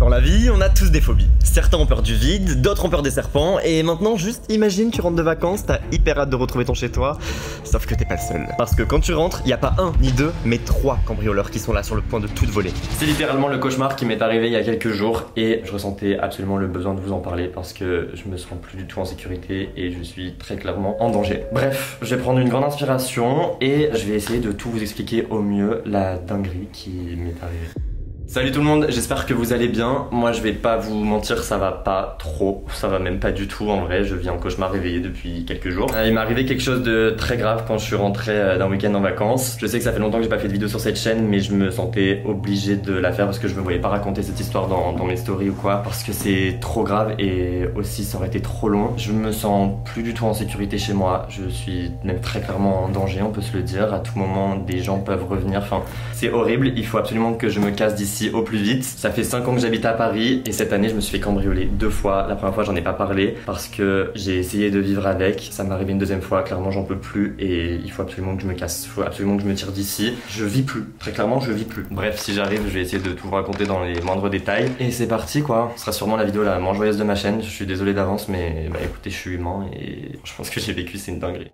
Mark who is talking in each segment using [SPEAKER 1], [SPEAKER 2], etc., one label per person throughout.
[SPEAKER 1] Dans la vie, on a tous des phobies. Certains ont peur du vide, d'autres ont peur des serpents, et maintenant juste imagine tu rentres de vacances, t'as hyper hâte de retrouver ton chez toi, sauf que t'es pas le seul. Parce que quand tu rentres, y a pas un, ni deux, mais 3 cambrioleurs qui sont là sur le point de tout voler. C'est littéralement le cauchemar qui m'est arrivé il y a quelques jours, et je ressentais absolument le besoin de vous en parler parce que je me sens plus du tout en sécurité et je suis très clairement en danger. Bref, je vais prendre une grande inspiration et je vais essayer de tout vous expliquer au mieux la dinguerie qui m'est arrivée. Salut tout le monde, j'espère que vous allez bien. Moi je vais pas vous mentir, ça va pas trop, ça va même pas du tout en vrai, je vis en cauchemar réveillé depuis quelques jours. Il m'est arrivé quelque chose de très grave quand je suis rentré d'un week-end en vacances. Je sais que ça fait longtemps que j'ai pas fait de vidéo sur cette chaîne, mais je me sentais obligé de la faire parce que je me voyais pas raconter cette histoire dans mes stories ou quoi, parce que c'est trop grave et aussi ça aurait été trop long. Je me sens plus du tout en sécurité chez moi, je suis même très clairement en danger, on peut se le dire. À tout moment des gens peuvent revenir, enfin c'est horrible, il faut absolument que je me casse d'ici au plus vite. Ça fait 5 ans que j'habite à Paris et cette année je me suis fait cambrioler 2 fois. La première fois j'en ai pas parlé parce que j'ai essayé de vivre avec. Ça m'est arrivé une deuxième fois, clairement j'en peux plus et il faut absolument que je me casse, il faut absolument que je me tire d'ici. Je vis plus, très clairement je vis plus. Bref, si j'arrive je vais essayer de tout vous raconter dans les moindres détails. Et c'est parti quoi, ce sera sûrement la vidéo la moins joyeuse de ma chaîne. Je suis désolé d'avance mais bah écoutez, je suis humain et je pense que j'ai vécu, c'est une dinguerie.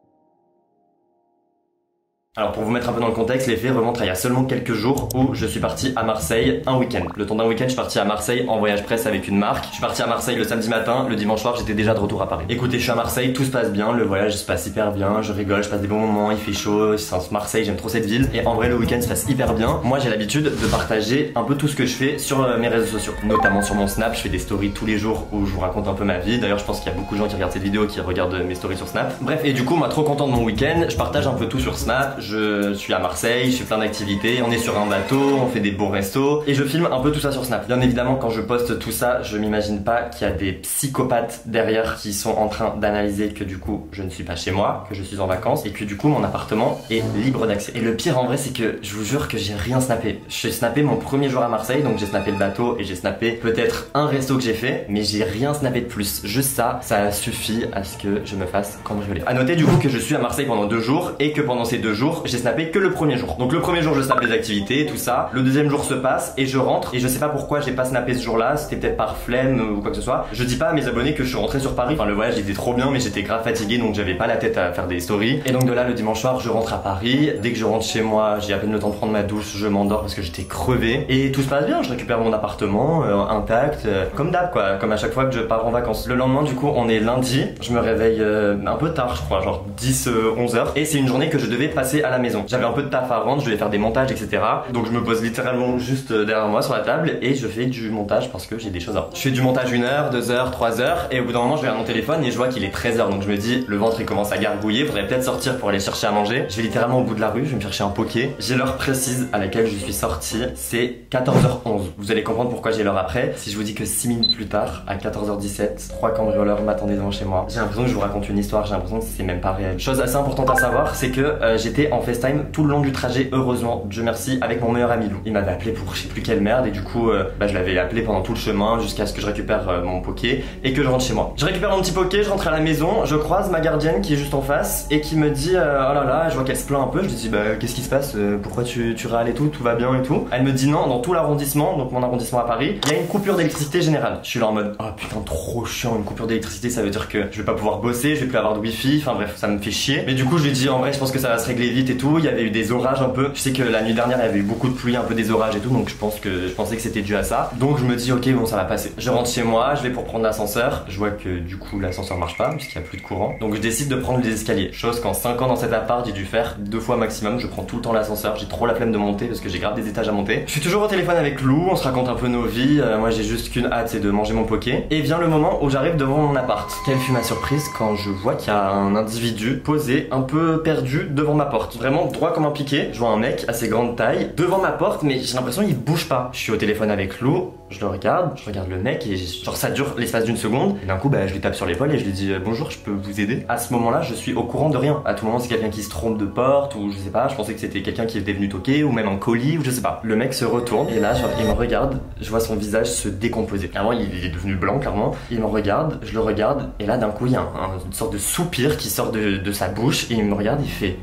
[SPEAKER 1] Alors pour vous mettre un peu dans le contexte, les faits remontent à il y a seulement quelques jours où je suis parti à Marseille un week-end. Le temps d'un week-end, je suis parti à Marseille en voyage presse avec une marque. Je suis parti à Marseille le samedi matin, le dimanche soir, j'étais déjà de retour à Paris. Écoutez, je suis à Marseille, tout se passe bien, le voyage se passe hyper bien, je rigole, je passe des bons moments, il fait chaud, c'est Marseille, j'aime trop cette ville. Et en vrai, le week-end se passe hyper bien. Moi, j'ai l'habitude de partager un peu tout ce que je fais sur mes réseaux sociaux, notamment sur mon Snap. Je fais des stories tous les jours où je vous raconte un peu ma vie. D'ailleurs, je pense qu'il y a beaucoup de gens qui regardent cette vidéo qui regardent mes stories sur Snap. Bref, et du coup, moi, trop content de mon week-end, je partage un peu tout sur Snap. Je suis à Marseille, je fais plein d'activités, on est sur un bateau, on fait des bons restos et je filme un peu tout ça sur Snap. Bien évidemment, quand je poste tout ça, je m'imagine pas qu'il y a des psychopathes derrière qui sont en train d'analyser que du coup je ne suis pas chez moi, que je suis en vacances et que du coup mon appartement est libre d'accès. Et le pire en vrai, c'est que je vous jure que j'ai rien snappé. J'ai snappé mon premier jour à Marseille, donc j'ai snappé le bateau et j'ai snappé peut-être un resto que j'ai fait, mais j'ai rien snappé de plus. Juste ça, ça suffit à ce que je me fasse cambrioler. À noter du coup que je suis à Marseille pendant 2 jours et que pendant ces 2 jours, j'ai snappé que le premier jour. Donc le premier jour je snappe les activités, tout ça. Le deuxième jour se passe et je rentre et je sais pas pourquoi j'ai pas snappé ce jour-là, c'était peut-être par flemme ou quoi que ce soit. Je dis pas à mes abonnés que je suis rentré sur Paris. Enfin le voyage était trop bien mais j'étais grave fatigué donc j'avais pas la tête à faire des stories. Et donc de là le dimanche soir je rentre à Paris. Dès que je rentre chez moi, j'ai à peine le temps de prendre ma douche, je m'endors parce que j'étais crevé. Et tout se passe bien, je récupère mon appartement intact, comme d'hab quoi, comme à chaque fois que je pars en vacances. Le lendemain du coup on est lundi, je me réveille un peu tard je crois, genre 10-11 heures. Et c'est une journée que je devais passer à la maison. J'avais un peu de taf à rendre, je devais faire des montages etc. Donc je me pose littéralement juste derrière moi sur la table et je fais du montage parce que j'ai des choses à faire. Je fais du montage 1 heure, 2 heures, 3 heures et au bout d'un moment je regarde mon téléphone et je vois qu'il est 13 heures. Donc je me dis le ventre il commence à gargouiller, faudrait peut-être sortir pour aller chercher à manger. Je vais littéralement au bout de la rue, je vais me chercher un poké. J'ai l'heure précise à laquelle je suis sorti, c'est 14h11. Vous allez comprendre pourquoi j'ai l'heure après. Si je vous dis que 6 minutes plus tard, à 14h17, 3 cambrioleurs m'attendaient devant chez moi. J'ai l'impression que je vous raconte une histoire, j'ai l'impression que c'est même pas réel. Chose assez importante à savoir, c'est que j'étais en FaceTime tout le long du trajet, heureusement, Dieu merci, avec mon meilleur ami Lou. Il m'avait appelé pour je sais plus quelle merde et du coup je l'avais appelé pendant tout le chemin jusqu'à ce que je récupère mon poké et que je rentre chez moi. Je récupère mon petit poké, je rentre à la maison, je croise ma gardienne qui est juste en face et qui me dit oh là là, je vois qu'elle se plaint un peu, je lui dis bah qu'est-ce qui se passe, pourquoi tu râles et tout va bien et tout. Elle me dit non, dans tout l'arrondissement, donc mon arrondissement à Paris, il y a une coupure d'électricité générale. Je suis là en mode oh putain trop chiant, une coupure d'électricité ça veut dire que je vais pas pouvoir bosser, je vais plus avoir de wifi, enfin bref ça me fait chier. Mais du coup je lui dis en vrai je pense que ça va se régler vite et tout, il y avait eu des orages un peu, je sais que la nuit dernière il y avait eu beaucoup de pluie, un peu des orages et tout, donc je pensais que c'était dû à ça. Donc je me dis ok bon ça va passer. Je rentre chez moi, je vais pour prendre l'ascenseur, je vois que du coup l'ascenseur marche pas parce qu'il y a plus de courant. Donc je décide de prendre les escaliers. Chose qu'en 5 ans dans cet appart j'ai dû faire 2 fois maximum. Je prends tout le temps l'ascenseur, j'ai trop la flemme de monter parce que j'ai grave des étages à monter. Je suis toujours au téléphone avec Lou, on se raconte un peu nos vies. Moi j'ai juste qu'une hâte, c'est de manger mon poké. Et vient le moment où j'arrive devant mon appart. Quelle fut ma surprise quand je vois qu'il y a un individu posé un peu perdu devant ma porte. Vraiment droit comme un piqué. Je vois un mec assez grande taille devant ma porte mais j'ai l'impression il bouge pas. Je suis au téléphone avec Lou, je regarde le mec et genre ça dure l'espace d'une seconde. Et d'un coup bah je lui tape sur l'épaule et je lui dis bonjour, je peux vous aider. À ce moment là je suis au courant de rien. À tout moment c'est quelqu'un qui se trompe de porte ou je sais pas, je pensais que c'était quelqu'un qui était venu toquer ou même un colis ou je sais pas. Le mec se retourne et là genre il me regarde, je vois son visage se décomposer. Avant il est devenu blanc clairement. Il me regarde, je le regarde et là d'un coup il y a une sorte de soupir qui sort de sa bouche et il me regarde, il fait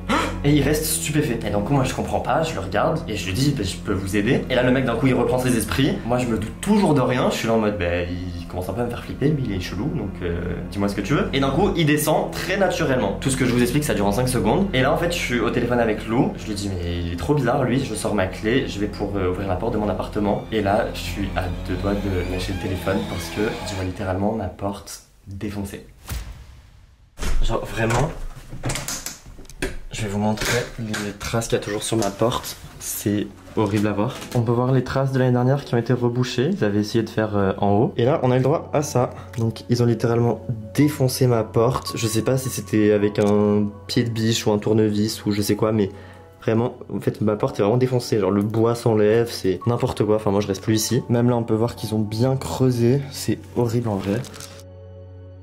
[SPEAKER 1] Et il reste stupéfait. Et donc moi je comprends pas, je le regarde et je lui dis bah, je peux vous aider. Et là le mec d'un coup il reprend ses esprits. Moi je me doute toujours de rien, je suis là en mode bah il commence un peu à me faire flipper, lui il est chelou donc dis-moi ce que tu veux. Et d'un coup il descend très naturellement. Tout ce que je vous explique ça dure en 5 secondes. Et là en fait je suis au téléphone avec Lou, je lui dis mais il est trop bizarre lui, je sors ma clé, je vais pour ouvrir la porte de mon appartement. Et là je suis à 2 doigts de lâcher le téléphone parce que je vois littéralement ma porte défoncée. Genre vraiment, je vais vous montrer les traces qu'il y a toujours sur ma porte. C'est horrible à voir. On peut voir les traces de l'année dernière qui ont été rebouchées. Ils avaient essayé de faire en haut. Et là, on a eu le droit à ça. Donc, ils ont littéralement défoncé ma porte. Je sais pas si c'était avec un pied de biche ou un tournevis ou je sais quoi, mais vraiment, en fait, ma porte est vraiment défoncée. Genre, le bois s'enlève, c'est n'importe quoi. Enfin, moi, je reste plus ici. Même là, on peut voir qu'ils ont bien creusé. C'est horrible en vrai.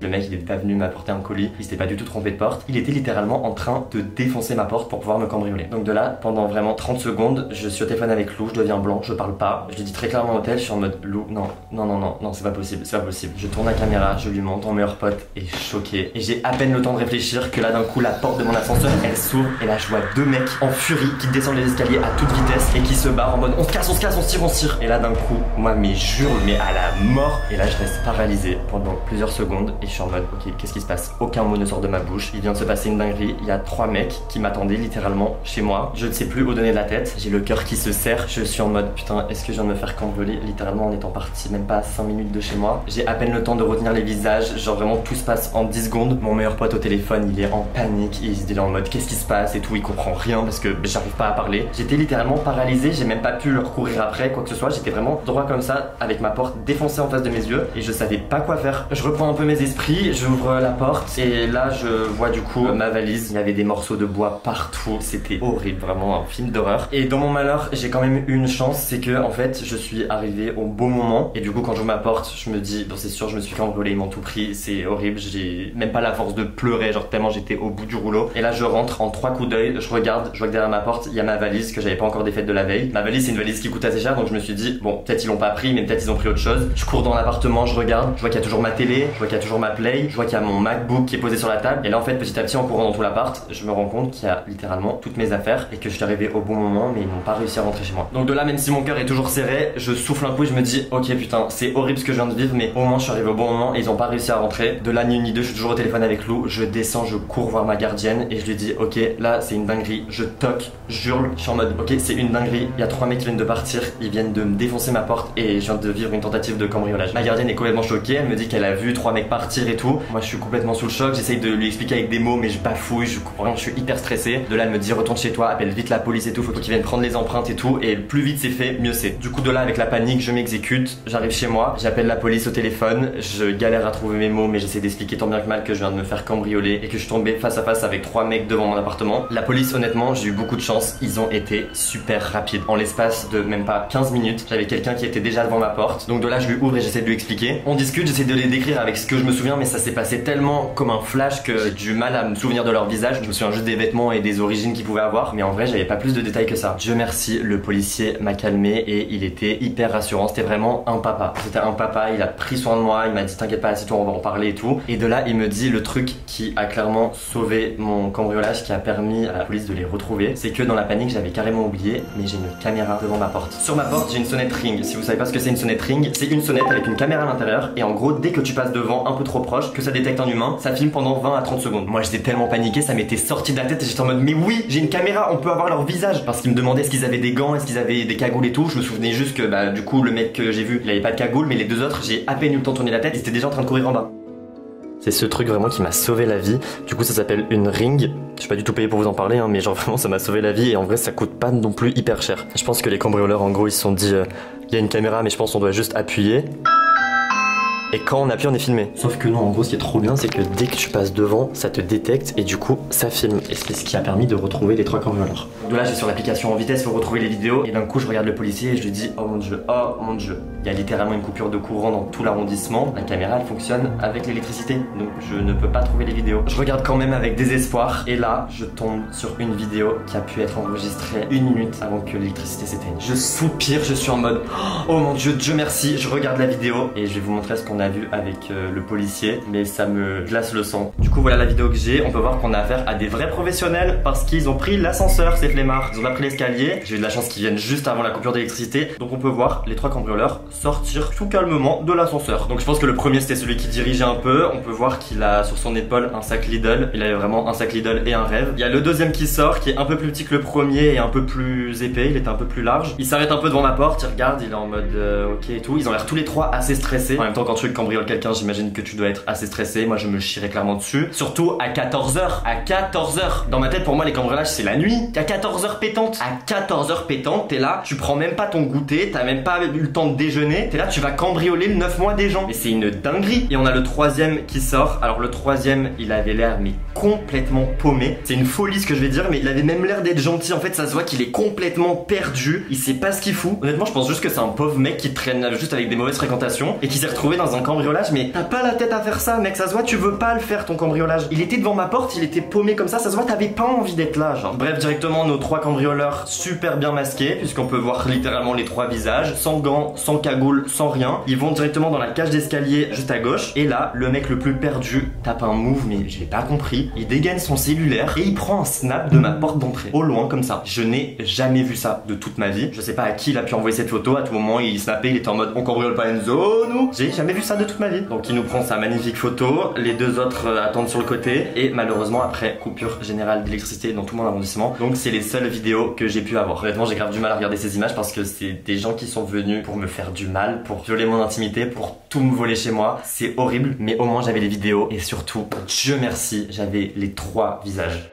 [SPEAKER 1] Le mec il était pas venu m'apporter un colis, il s'était pas du tout trompé de porte, il était littéralement en train de défoncer ma porte pour pouvoir me cambrioler. Donc de là, pendant vraiment 30 secondes, je suis au téléphone avec Lou, je deviens blanc, je parle pas, je lui dis très clairement au hôtel, je suis en mode Lou, non, c'est pas possible, c'est pas possible. Je tourne la caméra, je lui montre, mon meilleur pote est choqué. Et j'ai à peine le temps de réfléchir que là d'un coup la porte de mon ascenseur elle s'ouvre et là je vois 2 mecs en furie qui descendent les escaliers à toute vitesse et qui se barrent en mode on se casse, on se tire. Et là d'un coup, moi mais j'hurle mais à la mort. Et là je reste paralysé pendant plusieurs secondes et je suis en mode ok qu'est-ce qui se passe, aucun mot ne sort de ma bouche, il vient de se passer une dinguerie, il y a 3 mecs qui m'attendaient littéralement chez moi, je ne sais plus où donner de la tête, j'ai le cœur qui se serre, je suis en mode putain est-ce que je viens de me faire cambrioler littéralement en étant parti même pas à 5 minutes de chez moi, j'ai à peine le temps de retenir les visages, genre vraiment tout se passe en 10 secondes, mon meilleur pote au téléphone il est en panique, il est là en mode qu'est-ce qui se passe et tout, il comprend rien parce que j'arrive pas à parler, j'étais littéralement paralysé, j'ai même pas pu leur courir après quoi que ce soit, j'étais vraiment droit comme ça avec ma porte défoncée en face de mes yeux et je savais pas quoi faire. Je reprends un peu mes esprits, j'ouvre la porte et là je vois du coup ma valise, il y avait des morceaux de bois partout, c'était horrible, vraiment un film d'horreur. Et dans mon malheur j'ai quand même eu une chance, c'est que en fait je suis arrivé au bon moment et du coup quand j'ouvre ma porte je me dis bon c'est sûr je me suis cambriolé, ils m'ont tout pris, c'est horrible, j'ai même pas la force de pleurer, genre tellement j'étais au bout du rouleau. Et là je rentre en 3 coups d'œil, je regarde, je vois que derrière ma porte il y a ma valise que j'avais pas encore défaite de la veille. Ma valise c'est une valise qui coûte assez cher donc je me suis dit bon peut-être ils l'ont pas pris mais peut-être ils ont pris autre chose. Je cours dans l'appartement, je regarde, je vois qu'il y a toujours ma télé, je vois qu'il y a toujours ma play, je vois qu'il y a mon MacBook qui est posé sur la table et là en fait petit à petit en courant dans tout l'appart je me rends compte qu'il y a littéralement toutes mes affaires et que je suis arrivé au bon moment mais ils n'ont pas réussi à rentrer chez moi. Donc de là même si mon cœur est toujours serré, je souffle un coup et je me dis ok putain c'est horrible ce que je viens de vivre mais au moins je suis arrivé au bon moment et ils ont pas réussi à rentrer. De là ni une ni deux, je suis toujours au téléphone avec Lou, je descends, je cours voir ma gardienne et je lui dis ok là c'est une dinguerie, je toque, j'hurle, je suis en mode ok c'est une dinguerie, il y a 3 mecs qui viennent de partir, ils viennent de me défoncer ma porte et je viens de vivre une tentative de cambriolage. Ma gardienne est complètement choquée, elle me dit qu'elle a vu 3 mecs partir et tout. Moi je suis complètement sous le choc, j'essaye de lui expliquer avec des mots mais je bafouille, je comprends, je suis hyper stressé. De là elle me dit retourne chez toi, appelle vite la police et tout, faut qu'ils viennent prendre les empreintes et tout et plus vite c'est fait, mieux c'est. Du coup de là avec la panique je m'exécute, j'arrive chez moi, j'appelle la police au téléphone, je galère à trouver mes mots mais j'essaie d'expliquer tant bien que mal que je viens de me faire cambrioler et que je suis tombé face à face avec 3 mecs devant mon appartement. La police honnêtement j'ai eu beaucoup de chance, ils ont été super rapides. En l'espace de même pas 15 minutes, j'avais quelqu'un qui était déjà devant ma porte. Donc de là je lui ouvre et j'essaie de lui expliquer. On discute, j'essaie de les décrire avec ce que je me souviens mais ça s'est passé tellement comme un flash que j'ai du mal à me souvenir de leur visage. Je me souviens juste des vêtements et des origines qu'ils pouvaient avoir mais en vrai j'avais pas plus de détails que ça. Dieu merci, le policier m'a calmé et il était hyper rassurant, c'était vraiment un papa. C'était un papa, il a pris soin de moi, il m'a dit t'inquiète pas assieds-toi on va en parler et tout. Et de là il me dit le truc qui a clairement sauvé mon cambriolage, qui a permis à la police de les retrouver, c'est que dans la panique j'avais carrément oublié mais j'ai une caméra devant ma porte. Sur ma porte j'ai une sonnette Ring, si vous savez pas ce que c'est une sonnette Ring, c'est une sonnette avec une caméra à l'intérieur et en gros dès que tu passes devant un peu trop proche, que ça détecte un humain, ça filme pendant 20 à 30 secondes. Moi j'étais tellement paniqué, ça m'était sorti de la tête et j'étais en mode mais oui j'ai une caméra, on peut avoir leur visage, parce qu'ils me demandaient est-ce qu'ils avaient des gants, est-ce qu'ils avaient des cagoules et tout. Je me souvenais juste que bah du coup le mec que j'ai vu il avait pas de cagoule mais les 2 autres j'ai à peine eu le temps de tourner la tête, ils étaient déjà en train de courir en bas. C'est ce truc vraiment qui m'a sauvé la vie. Du coup ça s'appelle une Ring. Je suis pas du tout payé pour vous en parler hein, mais genre vraiment ça m'a sauvé la vie et en vrai ça coûte pas non plus hyper cher. Je pense que les cambrioleurs en gros ils se sont dit il y a une caméra mais je pense qu'on doit juste appuyer. Et quand on appuie on est filmé. Sauf que non en gros ce qui est trop bien c'est que dès que tu passes devant ça te détecte et du coup ça filme. Et c'est ce qui a permis de retrouver les 3 cambrioleurs. De là j'ai sur l'application en vitesse pour retrouver les vidéos et d'un coup je regarde le policier et je lui dis oh mon dieu, oh mon dieu. Il y a littéralement une coupure de courant dans tout l'arrondissement. La caméra elle fonctionne avec l'électricité donc je ne peux pas trouver les vidéos. Je regarde quand même avec désespoir et là je tombe sur une vidéo qui a pu être enregistrée 1 minute avant que l'électricité s'éteigne. Je soupire, je suis en mode oh mon dieu, Dieu merci. Je regarde la vidéo et je vais vous montrer ce qu'on a a vu avec le policier, mais ça me glace le sang. Du coup voilà la vidéo que j'ai, on peut voir qu'on a affaire à des vrais professionnels parce qu'ils ont pris l'ascenseur, ces flemmards. Ils ont pas pris l'escalier, j'ai eu de la chance qu'ils viennent juste avant la coupure d'électricité. Donc on peut voir les trois cambrioleurs sortir tout calmement de l'ascenseur. Donc je pense que le premier c'était celui qui dirigeait un peu. On peut voir qu'il a sur son épaule un sac Lidl. Il avait vraiment un sac Lidl et un rêve. Il y a le deuxième qui sort, qui est un peu plus petit que le premier et un peu plus épais, il était un peu plus large. Il s'arrête un peu devant ma porte, il regarde, il est en mode ok et tout. Ils ont l'air tous les trois assez stressés. En même temps quand tu cambrioles quelqu'un, j'imagine que tu dois être assez stressé. Moi je me chierais clairement dessus. Surtout à 14h. À 14h. Dans ma tête pour moi les cambriolages c'est la nuit. À 14h pétante. À 14h pétante, t'es là, tu prends même pas ton goûter, t'as même pas eu le temps de déjeuner. T'es là, tu vas cambrioler le 9 mois des gens. Mais c'est une dinguerie. Et on a le troisième qui sort. Alors le troisième, il avait l'air mais complètement paumé. C'est une folie ce que je vais dire, mais il avait même l'air d'être gentil. En fait ça se voit qu'il est complètement perdu. Il sait pas ce qu'il fout. Honnêtement je pense juste que c'est un pauvre mec qui traîne juste avec des mauvaises fréquentations et qui s'est retrouvé dans un cambriolage. Mais t'as pas la tête à faire ça mec, ça se voit tu veux pas le faire ton cambriolage. Il était devant ma porte, il était paumé comme ça se voit t'avais pas envie d'être là genre. Bref directement nos trois cambrioleurs super bien masqués puisqu'on peut voir littéralement les trois visages, sans gants, sans cagoule, sans rien. Ils vont directement dans la cage d'escalier juste à gauche et là le mec le plus perdu tape un move mais j'ai pas compris. Il dégaine son cellulaire et il prend un snap de ma porte d'entrée au loin comme ça. Je n'ai jamais vu ça de toute ma vie. Je sais pas à qui il a pu envoyer cette photo. À tout moment il snappait, il était en mode on cambriole pas Enzo nous. J'ai jamais vu ça de toute ma vie. Donc il nous prend sa magnifique photo. Les deux autres attendent sur le côté et malheureusement après coupure générale d'électricité dans tout mon arrondissement. Donc c'est les seules vidéos que j'ai pu avoir. Honnêtement j'ai grave du mal à regarder ces images parce que c'est des gens qui sont venus pour me faire du mal, pour violer mon intimité, pour tout me voler chez moi. C'est horrible mais au moins j'avais les vidéos et surtout Dieu merci j'avais les trois visages.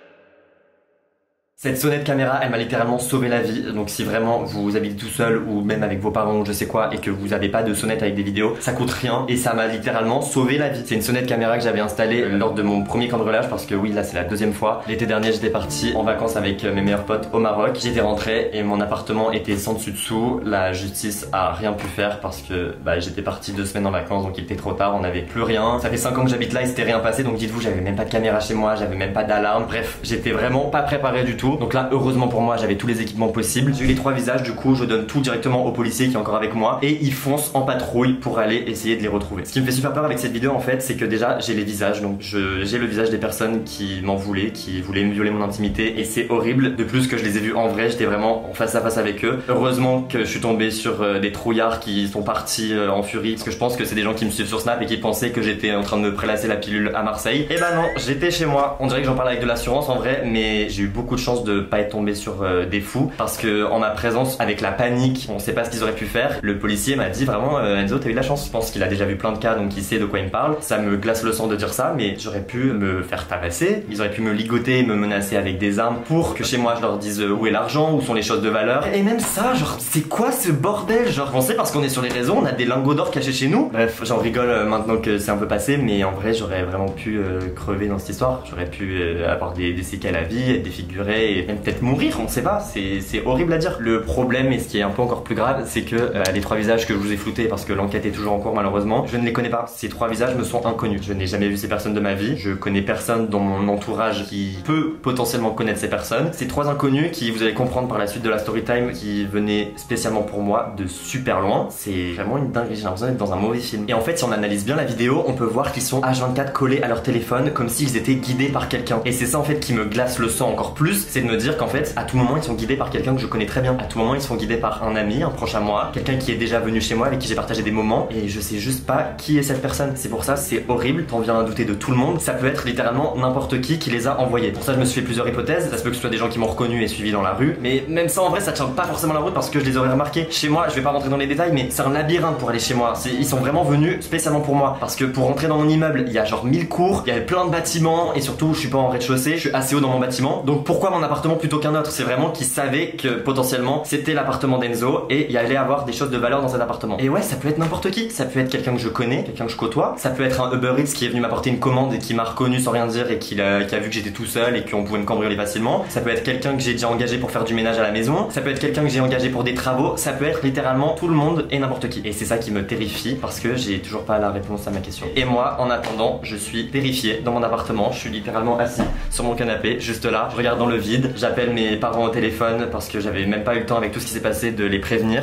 [SPEAKER 1] Cette sonnette caméra, elle m'a littéralement sauvé la vie. Donc si vraiment vous habitez tout seul ou même avec vos parents ou je sais quoi et que vous n'avez pas de sonnette avec des vidéos, ça coûte rien et ça m'a littéralement sauvé la vie. C'est une sonnette caméra que j'avais installée lors de mon premier cambriolage parce que oui là c'est la deuxième fois. L'été dernier j'étais parti en vacances avec mes meilleurs potes au Maroc. J'étais rentré et mon appartement était sans dessus dessous. La justice a rien pu faire parce que j'étais parti 2 semaines en vacances donc il était trop tard, on n'avait plus rien. Ça fait 5 ans que j'habite là et c'était rien passé donc dites-vous j'avais même pas de caméra chez moi, j'avais même pas d'alarme. Bref j'étais vraiment pas préparé du tout. Donc là heureusement pour moi j'avais tous les équipements possibles. J'ai eu les trois visages du coup je donne tout directement au policier qui est encore avec moi et il fonce en patrouille pour aller essayer de les retrouver. Ce qui me fait super peur avec cette vidéo en fait c'est que déjà j'ai les visages donc j'ai le visage des personnes qui m'en voulaient, qui voulaient me violer mon intimité et c'est horrible. De plus que je les ai vus en vrai, j'étais vraiment en face à face avec eux. Heureusement que je suis tombé sur des trouillards qui sont partis en furie parce que je pense que c'est des gens qui me suivent sur Snap et qui pensaient que j'étais en train de me prélasser la pilule à Marseille. Et bah non, j'étais chez moi. On dirait que j'en parle avec de l'assurance en vrai mais j'ai eu beaucoup de chance de pas être tombé sur des fous parce que en ma présence avec la panique on sait pas ce qu'ils auraient pu faire. Le policier m'a dit vraiment Enzo t'as eu de la chance. Je pense qu'il a déjà vu plein de cas donc il sait de quoi il me parle. Ça me glace le sang de dire ça mais j'aurais pu me faire tabasser. Ils auraient pu me ligoter, me menacer avec des armes pour que chez moi je leur dise où est l'argent, où sont les choses de valeur. Et même ça genre c'est quoi ce bordel genre on sait parce qu'on est sur les réseaux on a des lingots d'or cachés chez nous. Bref j'en rigole maintenant que c'est un peu passé mais en vrai j'aurais vraiment pu crever dans cette histoire. J'aurais pu avoir des séquelles à vie, être défiguré et même peut-être mourir, on sait pas, c'est horrible à dire. Le problème et ce qui est un peu encore plus grave c'est que les trois visages que je vous ai floutés parce que l'enquête est toujours en cours malheureusement, je ne les connais pas. Ces trois visages me sont inconnus, je n'ai jamais vu ces personnes de ma vie, je connais personne dans mon entourage qui peut potentiellement connaître ces personnes. Ces trois inconnus qui vous allez comprendre par la suite de la story time qui venaient spécialement pour moi de super loin, c'est vraiment une dinguerie, j'ai l'impression d'être dans un mauvais film. Et en fait si on analyse bien la vidéo on peut voir qu'ils sont H24 collés à leur téléphone comme s'ils étaient guidés par quelqu'un et c'est ça en fait qui me glace le sang encore plus, c'est de me dire qu'en fait à tout moment ils sont guidés par quelqu'un que je connais très bien, à tout moment ils sont guidés par un ami, un proche à moi, quelqu'un qui est déjà venu chez moi avec qui j'ai partagé des moments et je sais juste pas qui est cette personne. C'est pour ça c'est horrible, t'en viens à douter de tout le monde, ça peut être littéralement n'importe qui les a envoyés. Pour ça je me suis fait plusieurs hypothèses, ça se peut que ce soit des gens qui m'ont reconnu et suivi dans la rue mais même ça en vrai ça tient pas forcément la route parce que je les aurais remarqués. Chez moi je vais pas rentrer dans les détails mais c'est un labyrinthe pour aller chez moi, ils sont vraiment venus spécialement pour moi parce que pour rentrer dans mon immeuble il y a genre 1000 cours, il y a plein de bâtiments et surtout je suis pas en rez-de-chaussée, je suis assez haut dans mon bâtiment donc pourquoi mon appartement plutôt qu'un autre? C'est vraiment qu'ils savaient que potentiellement c'était l'appartement d'Enzo et il y allait avoir des choses de valeur dans cet appartement. Et ouais ça peut être n'importe qui, ça peut être quelqu'un que je connais, quelqu'un que je côtoie, ça peut être un Uber Eats qui est venu m'apporter une commande et qui m'a reconnu sans rien dire et qui a vu que j'étais tout seul et qu'on pouvait me cambrioler facilement, ça peut être quelqu'un que j'ai déjà engagé pour faire du ménage à la maison, ça peut être quelqu'un que j'ai engagé pour des travaux, ça peut être littéralement tout le monde et n'importe qui. Et c'est ça qui me terrifie parce que j'ai toujours pas la réponse à ma question. Et moi en attendant je suis terrifié dans mon appartement, je suis littéralement assis sur mon canapé juste là, je regarde dans le vide, j'appelle mes parents au téléphone parce que j'avais même pas eu le temps avec tout ce qui s'est passé de les prévenir.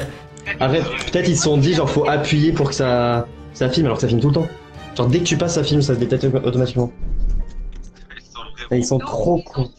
[SPEAKER 1] Après peut-être ils se sont dit genre faut appuyer pour que ça
[SPEAKER 2] Ça filme alors que ça filme tout le temps. Genre dès que tu passes, ça filme, ça se détecte automatiquement. Et ils sont trop cons.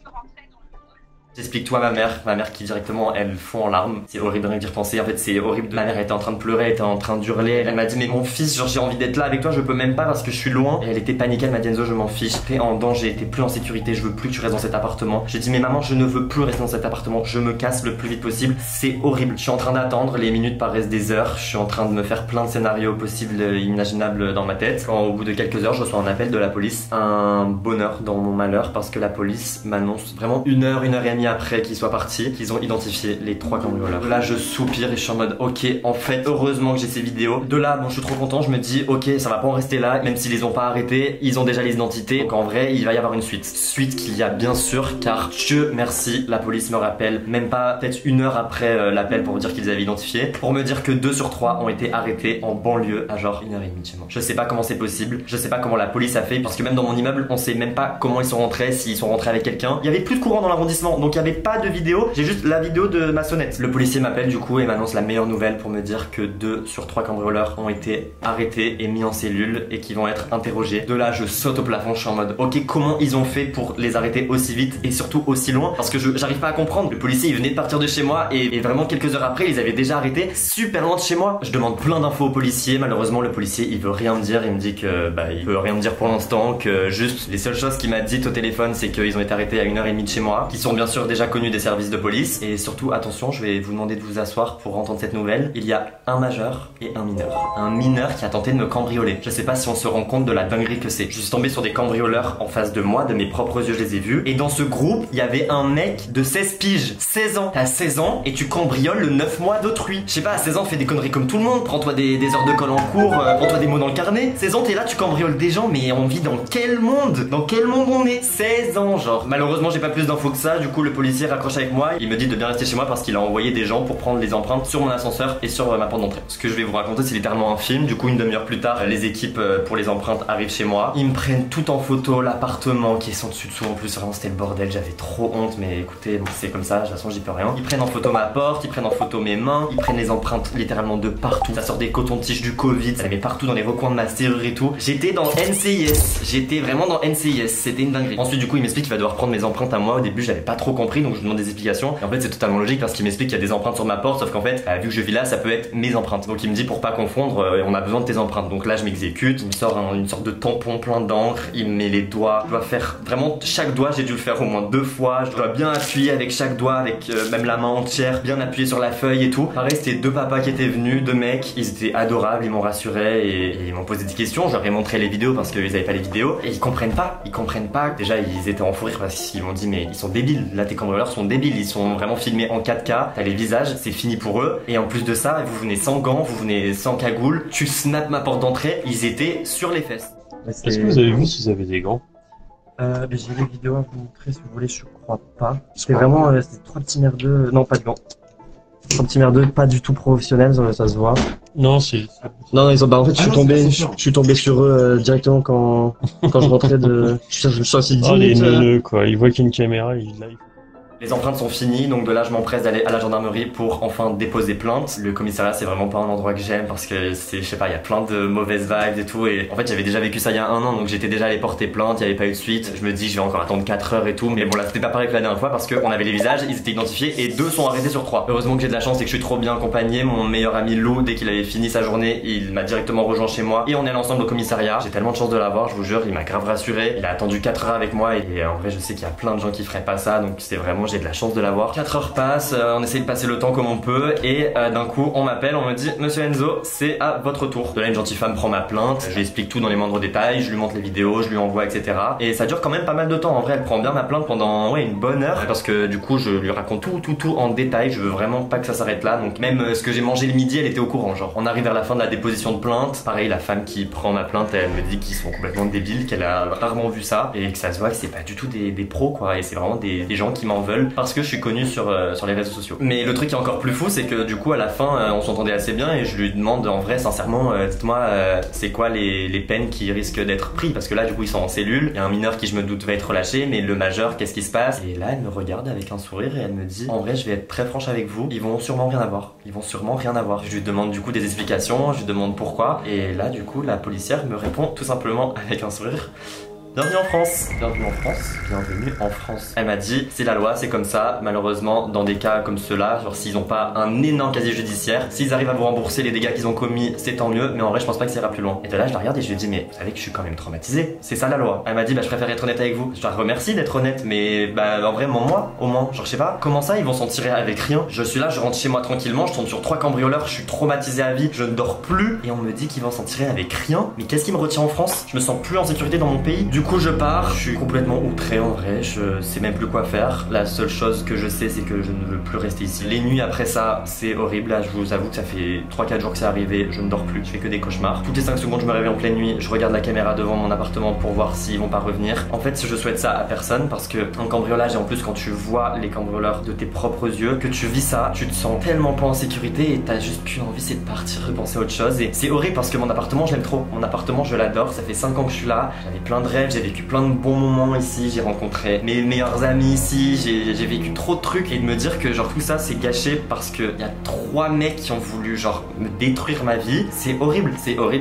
[SPEAKER 1] J'explique-toi ma mère qui directement elle fond en larmes. C'est horrible d'y repenser, en fait c'est horrible. Ma mère était en train de pleurer, elle était en train d'hurler. Elle m'a dit mais mon fils, genre j'ai envie d'être là avec toi, je peux même pas parce que je suis loin. Et elle était paniquée, elle m'a dit Enzo je m'en fiche, t'es en danger, t'es plus en sécurité, je veux plus que tu restes dans cet appartement. J'ai dit mais maman je ne veux plus rester dans cet appartement, je me casse le plus vite possible, c'est horrible. Je suis en train d'attendre, les minutes paraissent des heures, je suis en train de me faire plein de scénarios possibles, imaginables dans ma tête. Quand au bout de quelques heures je reçois un appel de la police, un bonheur dans mon malheur parce que la police m'annonce vraiment une heure et demie après qu'ils soient partis qu'ils ont identifié les 3 cambrioleurs. Là je soupire et je suis en mode ok en fait heureusement que j'ai ces vidéos. De là bon je suis trop content, je me dis ok ça va pas en rester là, même s'ils les ont pas arrêtés, ils ont déjà les identités, donc en vrai il va y avoir une suite. Suite qu'il y a bien sûr car Dieu merci la police me rappelle même pas peut-être une heure après l'appel pour me dire qu'ils avaient identifié, pour me dire que 2 sur 3 ont été arrêtés en banlieue à genre 1h30 de chez moi. Je sais pas comment c'est possible, je sais pas comment la police a fait parce que même dans mon immeuble on sait même pas comment ils sont rentrés, s'ils sont rentrés avec quelqu'un. Il y avait plus de courant dans l'arrondissement donc il y avait pas de vidéo. J'ai juste la vidéo de ma sonnette. Le policier m'appelle du coup et m'annonce la meilleure nouvelle pour me dire que 2 sur 3 cambrioleurs ont été arrêtés et mis en cellule et qui vont être interrogés. De là je saute au plafond, je suis en mode ok comment ils ont fait pour les arrêter aussi vite et surtout aussi loin parce que j'arrive pas à comprendre. Le policier il venait de partir de chez moi et vraiment quelques heures après ils avaient déjà arrêté super loin de chez moi. Je demande plein d'infos au policier, malheureusement le policier il veut rien me dire, il me dit que il peut rien me dire pour l'instant, que juste les seules choses qu'il m'a dites au téléphone c'est qu'ils ont été arrêtés à 1h30 de chez moi, qui sont bien sûr déjà connus des services de police. Et surtout attention, je vais vous demander de vous asseoir pour entendre cette nouvelle. Il y a un majeur et un mineur. Un mineur qui a tenté de me cambrioler. Je sais pas si on se rend compte de la dinguerie que c'est. Je suis tombé sur des cambrioleurs en face de moi, de mes propres yeux je les ai vus. Et dans ce groupe, il y avait un mec de 16 piges, 16 ans. T'as 16 ans et tu cambrioles le 9 mois d'autrui. Je sais pas, à 16 ans fais des conneries comme tout le monde. Prends-toi des heures de colle en cours, prends-toi des mots dans le carnet. 16 ans t'es là, tu cambrioles des gens, mais on vit dans quel monde? Dans quel monde on est? 16 ans genre. Malheureusement j'ai pas plus d'infos que ça, du coup le policier raccroche avec moi. Il me dit de bien rester chez moi parce qu'il a envoyé des gens pour prendre les empreintes sur mon ascenseur et sur ma porte d'entrée. Ce que je vais vous raconter c'est littéralement un film. Du coup une demi-heure plus tard les équipes pour les empreintes arrivent chez moi. Ils me prennent tout en photo, l'appartement qui est sans dessus dessous en plus, vraiment c'était le bordel, j'avais trop honte mais écoutez bon, c'est comme ça, de toute façon j'y peux rien. Ils prennent en photo ma porte, ils prennent en photo mes mains, ils prennent les empreintes littéralement de partout. Ça sort des cotons-tiges du Covid, ça les met partout dans les recoins de ma serrure et tout. J'étais dans NCIS, j'étais vraiment dans NCIS, c'était une dinguerie. Ensuite du coup il m'explique qu'il va devoir prendre mes empreintes à moi. Au début j'avais pas trop compris donc je lui demande des explications et en fait c'est totalement logique parce qu'il m'explique qu'il y a des empreintes sur ma porte sauf qu'en fait vu que je vis là ça peut être mes empreintes. Donc il me dit pour pas confondre on a besoin de tes empreintes. Donc là je m'exécute, il me sort une sorte de tampon plein d'encre, il me met les doigts, je dois faire vraiment chaque doigt, j'ai dû le faire au moins 2 fois, je dois bien appuyer avec chaque doigt, avec même la main entière, bien appuyer sur la feuille et tout. Pareil c'était 2 papas qui étaient venus, 2 mecs, ils étaient adorables, ils m'ont rassuré et ils m'ont posé des questions, je leur ai montré les vidéos parce qu'ils avaient pas les vidéos et ils comprennent pas, déjà ils étaient en fou rire parce qu'ils m'ont dit mais ils sont débiles, là tes cambrioleurs sont débiles, ils sont vraiment filmés en 4K, t'as les visages, c'est fini pour eux et en plus de ça vous venez sans gants, vous venez sans cagoule, tu snaps ma porte d'entrée, ils étaient sur les fesses.
[SPEAKER 3] Est-ce que vous avez vu si vous avez des gants?
[SPEAKER 2] J'ai les vidéos à vous montrer si vous voulez, je crois pas. C'était vraiment c'était 3 petits merdeux, non pas de gants. 3 petits merdeux, pas du tout professionnels, ça se voit.
[SPEAKER 3] Non, c'est...
[SPEAKER 2] Non, ils ont, en fait, je suis tombé sur eux directement quand je rentrais de... Je me suis assis 10
[SPEAKER 3] Oh, les
[SPEAKER 2] minutes.
[SPEAKER 3] neuneux, quoi. Ils voient qu'il y a une caméra, ils live.
[SPEAKER 1] Les empreintes sont finies, donc de là je m'empresse d'aller à la gendarmerie pour enfin déposer plainte. Le commissariat c'est vraiment pas un endroit que j'aime parce que c'est, je sais pas, il y a plein de mauvaises vibes et tout et en fait j'avais déjà vécu ça il y a 1 an donc j'étais déjà allé porter plainte, il y avait pas eu de suite. Je me dis je vais encore attendre 4 heures et tout, mais bon là c'était pas pareil que la dernière fois parce qu'on avait les visages, ils étaient identifiés et 2 sont arrêtés sur 3. Heureusement que j'ai de la chance et que je suis trop bien accompagné. Mon meilleur ami Lou, dès qu'il avait fini sa journée, il m'a directement rejoint chez moi et on est allé ensemble au commissariat. J'ai tellement de chance de l'avoir, je vous jure, il m'a grave rassuré. Il a attendu 4 heures avec moi et en vrai je sais qu'il y a plein de gens qui feraient pas ça donc c'est vraiment, j'ai de la chance de l'avoir. 4 heures passent, on essaye de passer le temps comme on peut et d'un coup on m'appelle, on me dit Monsieur Enzo, c'est à votre tour. De là une gentille femme prend ma plainte, je lui explique tout dans les moindres détails, je lui montre les vidéos, je lui envoie etc. Et ça dure quand même pas mal de temps, en vrai elle prend bien ma plainte pendant une bonne heure parce que du coup je lui raconte tout en détail, je veux vraiment pas que ça s'arrête là. Donc même ce que j'ai mangé le midi elle était au courant, genre on arrive vers la fin de la déposition de plainte, pareil la femme qui prend ma plainte elle me dit qu'ils sont complètement débiles, qu'elle a rarement vu ça et que ça se voit que c'est pas du tout des pros quoi et c'est vraiment des gens qui m'en veulent. veulent parce que je suis connu sur les réseaux sociaux. Mais le truc qui est encore plus fou, c'est que du coup à la fin on s'entendait assez bien et je lui demande en vrai sincèrement dites-moi c'est quoi les peines qui risquent d'être prises, parce que là du coup ils sont en cellule, il y a un mineur qui je me doute va être relâché, mais le majeur qu'est-ce qui se passe? Et là elle me regarde avec un sourire et elle me dit en vrai je vais être très franche avec vous, ils vont sûrement rien avoir, ils vont sûrement rien avoir. Je lui demande du coup des explications, je lui demande pourquoi, et là du coup la policière me répond tout simplement avec un sourire: bienvenue en France. Bienvenue en France. Bienvenue en France. Elle m'a dit c'est la loi, c'est comme ça. Malheureusement dans des cas comme ceux-là, genre s'ils ont pas un énorme casier judiciaire, s'ils arrivent à vous rembourser les dégâts qu'ils ont commis, c'est tant mieux, mais en vrai je pense pas que ça ira plus loin. Et de là je la regarde et je lui dis mais vous savez que je suis quand même traumatisé, c'est ça la loi. Elle m'a dit bah je préfère être honnête avec vous. Je la remercie d'être honnête, mais bah en vrai moi au moins, genre je sais pas, comment ça ils vont s'en tirer avec rien? Je suis là, je rentre chez moi tranquillement, je tombe sur 3 cambrioleurs, je suis traumatisé à vie, je ne dors plus et on me dit qu'ils vont s'en tirer avec rien. Mais qu'est-ce qui me retient en France? Je me sens plus en sécurité dans mon pays. Du coup je pars, je suis complètement outré en vrai, je sais même plus quoi faire. La seule chose que je sais c'est que je ne veux plus rester ici. Les nuits après ça c'est horrible, là je vous avoue que ça fait 3-4 jours que c'est arrivé, je ne dors plus, je fais que des cauchemars. Toutes les 5 secondes je me réveille en pleine nuit, je regarde la caméra devant mon appartement pour voir s'ils vont pas revenir. En fait je souhaite ça à personne parce que un cambriolage, et en plus quand tu vois les cambrioleurs de tes propres yeux, que tu vis ça, tu te sens tellement pas en sécurité et t'as juste qu'une envie, c'est de partir et penser à autre chose. Et c'est horrible parce que mon appartement je l'aime trop, mon appartement je l'adore, ça fait 5 ans que je suis là, j'avais plein de rêves, j'ai vécu plein de bons moments ici, j'ai rencontré mes meilleurs amis ici, j'ai vécu trop de trucs, et de me dire que genre tout ça c'est gâché parce que y a 3 mecs qui ont voulu genre me détruire ma vie, c'est horrible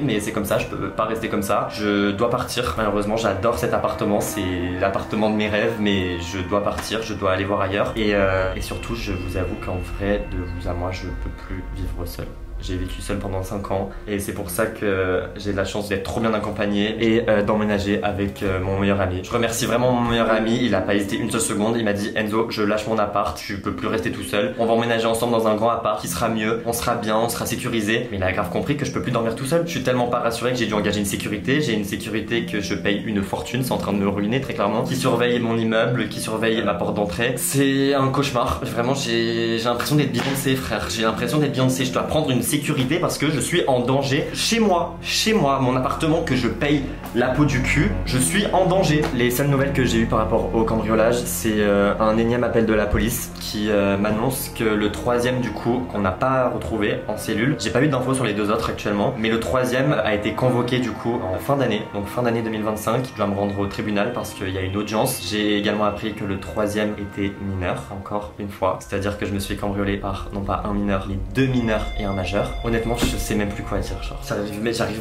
[SPEAKER 1] mais c'est comme ça, je peux pas rester comme ça, je dois partir. Malheureusement j'adore cet appartement, c'est l'appartement de mes rêves, mais je dois partir, je dois aller voir ailleurs, et surtout je vous avoue qu'en vrai de vous à moi je peux plus vivre seul. J'ai vécu seul pendant 5 ans et c'est pour ça que j'ai la chance d'être trop bien accompagné et d'emménager avec mon meilleur ami. Je remercie vraiment mon meilleur ami, il a pas hésité une seule seconde, il m'a dit Enzo je lâche mon appart, je peux plus rester tout seul, on va emménager ensemble dans un grand appart qui sera mieux, on sera bien, on sera sécurisé. Mais il a grave compris que je peux plus dormir tout seul, je suis tellement pas rassuré que j'ai dû engager une sécurité, j'ai une sécurité que je paye une fortune, c'est en train de me ruiner très clairement, qui surveille mon immeuble, qui surveille ma porte d'entrée. C'est un cauchemar, vraiment j'ai l'impression d'être Beyoncé frère, j'ai l'impression d'être Beyoncé, je dois prendre une sécurité parce que je suis en danger chez moi, mon appartement que je paye la peau du cul, je suis en danger. Les seules nouvelles que j'ai eues par rapport au cambriolage, c'est un énième appel de la police qui m'annonce que le 3e du coup qu'on n'a pas retrouvé en cellule, j'ai pas eu d'infos sur les 2 autres actuellement, mais le 3e a été convoqué du coup en fin d'année, donc fin d'année 2025. Je dois me rendre au tribunal parce qu'il y a une audience. J'ai également appris que le 3e était mineur, encore une fois, c'est à dire que je me suis cambriolé par non pas un mineur mais 2 mineurs et un majeur. Honnêtement je sais même plus quoi dire, genre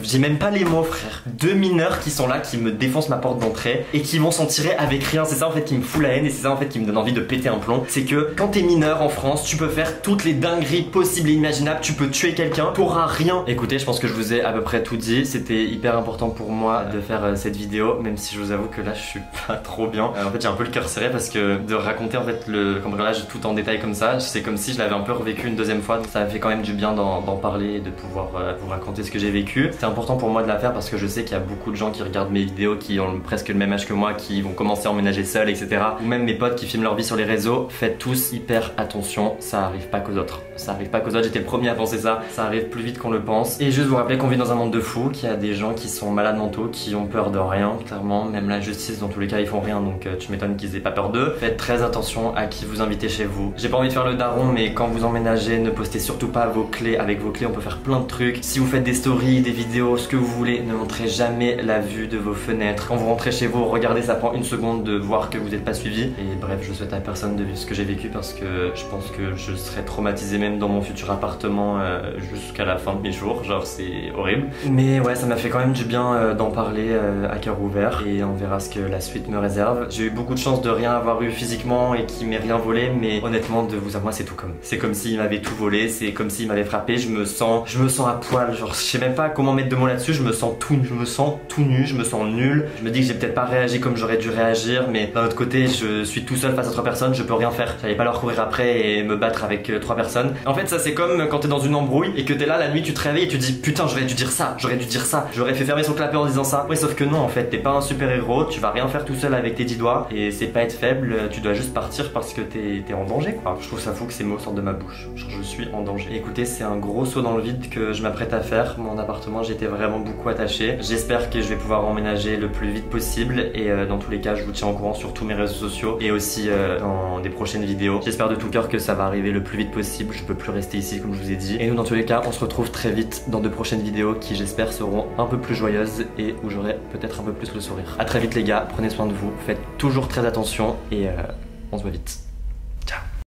[SPEAKER 1] j'ai même pas les mots frère. 2 mineurs qui sont là, qui me défoncent ma porte d'entrée et qui vont s'en tirer avec rien. C'est ça en fait qui me fout la haine et c'est ça en fait qui me donne envie de péter un plomb. C'est que quand t'es mineur en France, tu peux faire toutes les dingueries possibles et imaginables, tu peux tuer quelqu'un, t'auras rien. Écoutez, je pense que je vous ai à peu près tout dit. C'était hyper important pour moi de faire cette vidéo, même si je vous avoue que là je suis pas trop bien. En fait j'ai un peu le cœur serré parce que de raconter en fait le cambriolage tout en détail comme ça, c'est comme si je l'avais un peu revécu une 2e fois. Donc ça fait quand même du bien d'en parler et de pouvoir vous raconter ce que j'ai vécu. C'était important pour moi de la faire parce que je sais qu'il y a beaucoup de gens qui regardent mes vidéos qui ont presque le même âge que moi, qui vont commencer à emménager seuls, etc. Ou même mes potes qui filment leur vie sur les réseaux. Faites tous hyper attention, ça arrive pas qu'aux autres. Ça arrive pas qu'aux autres, j'étais le premier à penser ça. Ça arrive plus vite qu'on le pense. Et juste vous rappeler qu'on vit dans un monde de fous, qu'il y a des gens qui sont malades mentaux, qui ont peur de rien, clairement. Même la justice, dans tous les cas, ils font rien, donc tu m'étonnes qu'ils aient pas peur d'eux. Faites très attention à qui vous invitez chez vous. J'ai pas envie de faire le daron, mais quand vous emménagez, ne postez surtout pas vos clés. Avec vos clés, on peut faire plein de trucs. Si vous faites des stories, des vidéos, ce que vous voulez, ne montrez jamais la vue de vos fenêtres. Quand vous rentrez chez vous, regardez, ça prend une seconde de voir que vous n'êtes pas suivi. Et bref, je souhaite à personne de vivre ce que j'ai vécu parce que je pense que je serai traumatisé même dans mon futur appartement jusqu'à la fin de mes jours. Genre, c'est horrible. Mais ouais, ça m'a fait quand même du bien d'en parler à cœur ouvert et on verra ce que la suite me réserve. J'ai eu beaucoup de chance de rien avoir eu physiquement et qu'il m'ait rien volé, mais honnêtement, de vous à moi, c'est tout comme. C'est comme s'il m'avait tout volé, c'est comme s'il m'avait frappé. Je me sens à poil, genre je sais même pas comment mettre de mots là-dessus, je me sens tout nu, je me sens nul. Je me dis que j'ai peut-être pas réagi comme j'aurais dû réagir, mais d'un autre côté, je suis tout seul face à 3 personnes, je peux rien faire. J'allais pas leur courir après et me battre avec 3 personnes. En fait, ça c'est comme quand t'es dans une embrouille et que t'es là la nuit, tu te réveilles et tu te dis putain, j'aurais dû dire ça, j'aurais fait fermer son clapet en disant ça. Ouais, sauf que non, en fait, t'es pas un super héros, tu vas rien faire tout seul avec tes 10 doigts et c'est pas être faible, tu dois juste partir parce que t'es en danger quoi. Je trouve ça fou que ces mots sortent de ma bouche. Genre, je suis en danger. Et écoutez, c'est un gros gros saut dans le vide que je m'apprête à faire. Mon appartement, j'étais vraiment beaucoup attaché. J'espère que je vais pouvoir emménager le plus vite possible et dans tous les cas, je vous tiens au courant sur tous mes réseaux sociaux et aussi dans des prochaines vidéos. J'espère de tout cœur que ça va arriver le plus vite possible. Je peux plus rester ici comme je vous ai dit. Et nous, dans tous les cas, on se retrouve très vite dans de prochaines vidéos qui, j'espère, seront un peu plus joyeuses et où j'aurai peut-être un peu plus le sourire. À très vite les gars, prenez soin de vous, faites toujours très attention et on se voit vite.